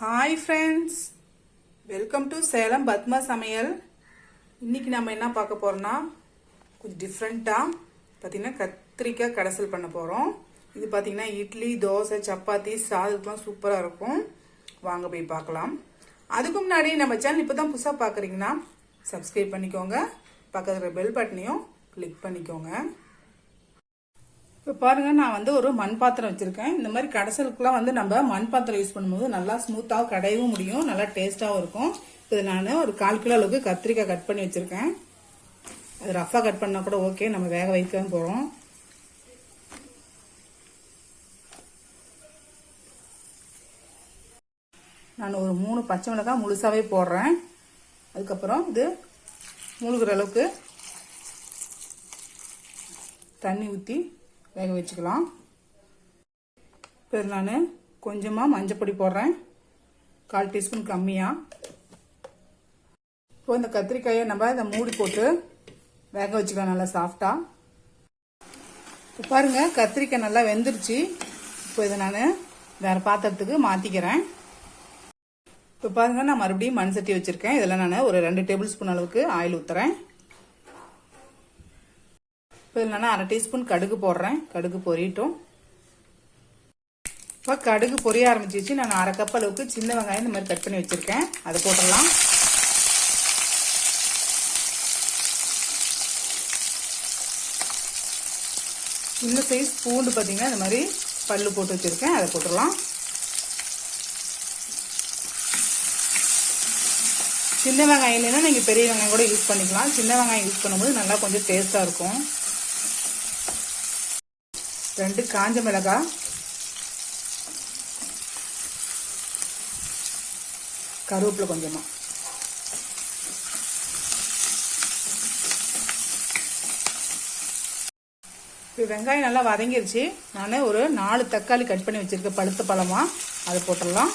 Hi friends, welcome to Salem Padma Samayal. இன்னைக்கு நம்ம என்ன பார்க்க போறோம்னா கொஞ்சம் டிஃபரெண்டா பாத்தீங்கன்னா கத்திரிக்காய் கடசல் பண்ண போறோம். இது பாத்தீங்கன்னா இட்லி, தோசை, சப்பாத்தி, சாதத்துக்குலாம் சூப்பரா இருக்கும். வாங்க போய் பார்க்கலாம். அதுக்கு முன்னாடி நம்ம சேனல் இப்பதான் புதுசா பார்க்கறீங்கன்னா Subscribe பண்ணிக்கோங்க. பக்கத்துல பெல் பட்டனையும் கிளிக் பண்ணிக்கோங்க. இப்போ பாருங்க நான் வந்து ஒரு மண் பாத்திரம் வச்சிருக்கேன். இந்த மாதிரி கடசலுக்குலாம் வந்து நம்ம மண் பாத்திரம் யூஸ் பண்ணும்போது நல்லா ஸ்மூத்தாக கடையவும் முடியும், நல்லா டேஸ்டாகவும் இருக்கும். இது நான் ஒரு 1/4 கிலோ அளவுக்கு கத்திரிக்காய் கட் பண்ணி வச்சிருக்கேன். அது ரஃபாக கட் பண்ணா கூட ஓகே, நம்ம வேக வைக்கவும் போகிறோம். நான் ஒரு 3 பச்சை மிளகாய் முழுசாவே போடுறேன். அதுக்கப்புறம் இது மூழ்கிற அளவுக்கு தண்ணி ஊற்றி வேக வச்சுக்கலாம். இப்போ நான் கொஞ்சமாக மஞ்சப்பொடி போடுறேன், 1/4 டீஸ்பூன் கம்மியாக. இப்போ இந்த கத்திரிக்காயை நம்ம இதை மூடி போட்டு வேக வச்சுக்கலாம் நல்லா சாஃப்டாக. இப்போ பாருங்க கத்திரிக்காய் நல்லா வெந்துருச்சு. இப்போ இதை நான் வேறு பாத்திரத்துக்கு மாற்றிக்கிறேன். இப்போ பாருங்க நான் மறுபடியும் மண் சட்டி வச்சுருக்கேன். இதில் நான் ஒரு 2 டேபிள் ஸ்பூன் அளவுக்கு ஆயில் ஊற்றுறேன். இப்போ இதில் நான் 1/2 டீஸ்பூன் கடுகு போடுறேன். கடுகு பொரியட்டும். இப்போ கடுகு பொரிய ஆரம்பிச்சிச்சு. நான் 1/2 கப் அளவுக்கு சின்ன வெங்காயம் இந்த மாதிரி கட் பண்ணி வச்சிருக்கேன், அதை போட்டுடலாம். சின்ன சைஸ் பூண்டு பார்த்தீங்கன்னா இந்த மாதிரி பல்லு போட்டு வச்சிருக்கேன், அதை போட்டுடலாம். சின்ன வெங்காயம் இல்லைன்னா நீங்கள் பெரிய வெங்காயம் கூட யூஸ் பண்ணிக்கலாம். சின்ன வெங்காயம் யூஸ் பண்ணும்போது நல்லா கொஞ்சம் டேஸ்டாக இருக்கும். 2 காஞ்ச மிளகாய், கருவேப்பிலை கொஞ்சமா, வெங்காயம் நல்லா வதங்கிருச்சு. நான் ஒரு 4 தக்காளி கட் பண்ணி வச்சிருக்கேன் பழுத்த பழமா, அதை போட்டுடலாம்.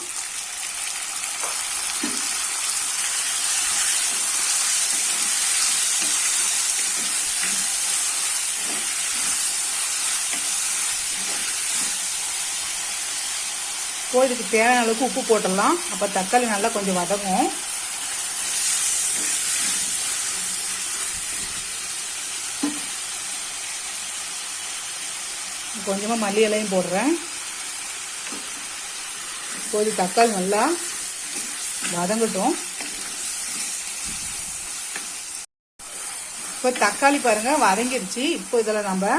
இதுக்கு தேவையான அளவுக்கு உப்பு போட்டுடலாம். அப்போ தக்காளி நல்லா கொஞ்சம் வதங்கும். கொஞ்சமாக மல்லி இலையும் போடுறேன். இப்போ தக்காளி நல்லா வதங்கட்டும். இப்போ தக்காளி பாருங்க வதங்கிருச்சு. இப்போ இதில் நம்ம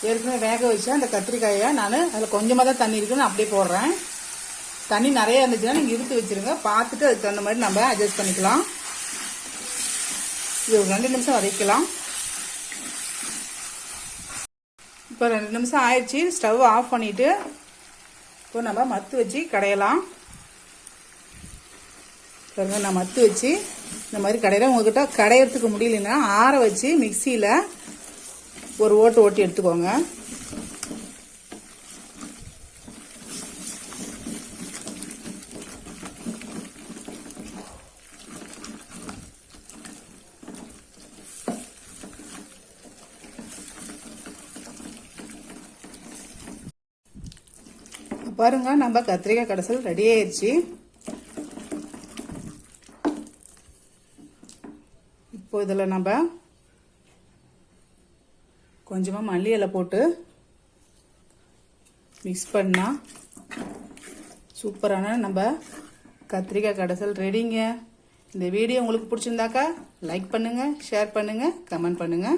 ஏற்கனவே வேக வச்சா அந்த கத்திரிக்காயை நான் அதில் கொஞ்சமாக தான் தண்ணி இருக்குன்னு அப்படியே போடுறேன். தண்ணி நிறைய இருந்துச்சுன்னா நீங்கள் இழுத்து வச்சிருங்க, பார்த்துட்டு அதுக்கு தகுந்த மாதிரி நம்ம அட்ஜஸ்ட் பண்ணிக்கலாம். இது ஒரு 2 நிமிஷம் வதக்கலாம். இப்போ 2 நிமிஷம் ஆயிடுச்சு. ஸ்டவ் ஆஃப் பண்ணிட்டு இப்போ நம்ம மத்து வச்சு கடையலாம். பாருங்க நான் மத்து வச்சு இந்த மாதிரி கடையில உங்ககிட்ட கடையறதுக்கு முடியலன்னா ஆற வச்சு மிக்சியில் ஒரு ஓட்டு ஓட்டி எடுத்துக்கோங்க. பாருங்க நம்ம கத்திரிக்காய் கடசல் ரெடி ஆயிடுச்சு. இப்போ இதில் நம்ம கொஞ்சமாக மல்லி இலை போட்டு மிக்ஸ் பண்ணா சூப்பரான நம்ம கத்திரிக்காய் கடசல் ரெடிங்க. இந்த வீடியோ உங்களுக்கு பிடிச்சிருந்தாக்கா லைக் பண்ணுங்க, ஷேர் பண்ணுங்க, கமெண்ட் பண்ணுங்க.